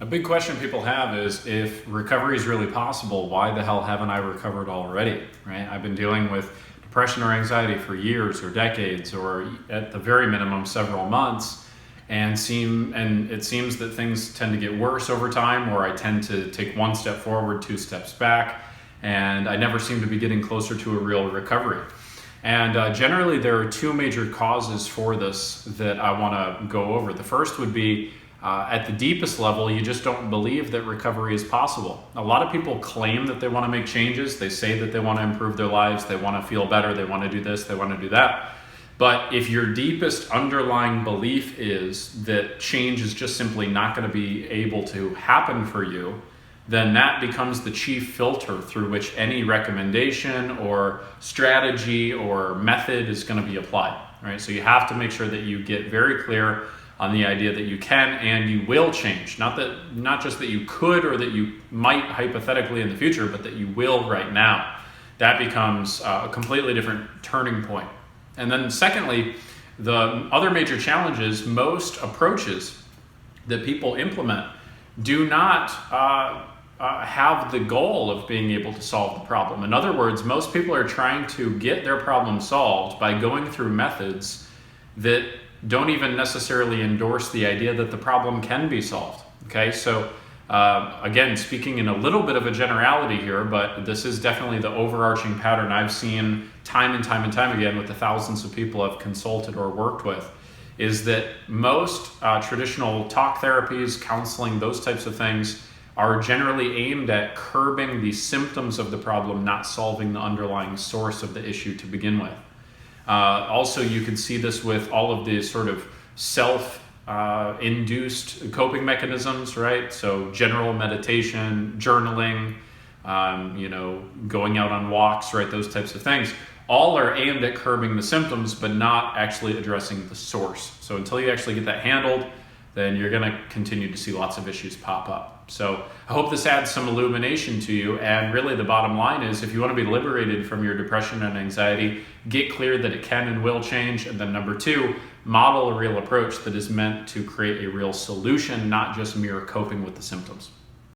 A big question people have is, if recovery is really possible, why the hell haven't I recovered already, right? I've been dealing with depression or anxiety for years or decades, or at the very minimum several months, and it seems that things tend to get worse over time, or I tend to take one step forward, two steps back, and I never seem to be getting closer to a real recovery. And generally there are two major causes for this that I want to go over. The first would be, at the deepest level, you just don't believe that recovery is possible. A lot of people claim that they want to make changes. They say that they want to improve their lives. They want to feel better. They want to do this. They want to do that. But if your deepest underlying belief is that change is just simply not going to be able to happen for you, then that becomes the chief filter through which any recommendation or strategy or method is going to be applied, right? So you have to make sure that you get very clear on the idea that you can and you will change. Not just that you could or that you might hypothetically in the future, but that you will right now. That becomes a completely different turning point. And then secondly, the other major challenge is most approaches that people implement do not have the goal of being able to solve the problem. In other words, most people are trying to get their problem solved by going through methods that don't even necessarily endorse the idea that the problem can be solved. Okay, so again, speaking in a little bit of a generality here, but this is definitely the overarching pattern I've seen time and time and time again with the thousands of people I've consulted or worked with, is that most traditional talk therapies, counseling, those types of things are generally aimed at curbing the symptoms of the problem, not solving the underlying source of the issue to begin with. Also, you can see this with all of the sort of self-induced coping mechanisms, right? So general meditation, journaling, going out on walks, right? Those types of things. All are aimed at curbing the symptoms, but not actually addressing the source. So until you actually get that handled, then you're going to continue to see lots of issues pop up. So I hope this adds some illumination to you. And really the bottom line is, if you want to be liberated from your depression and anxiety, get clear that it can and will change. And then number two, model a real approach that is meant to create a real solution, not just mere coping with the symptoms.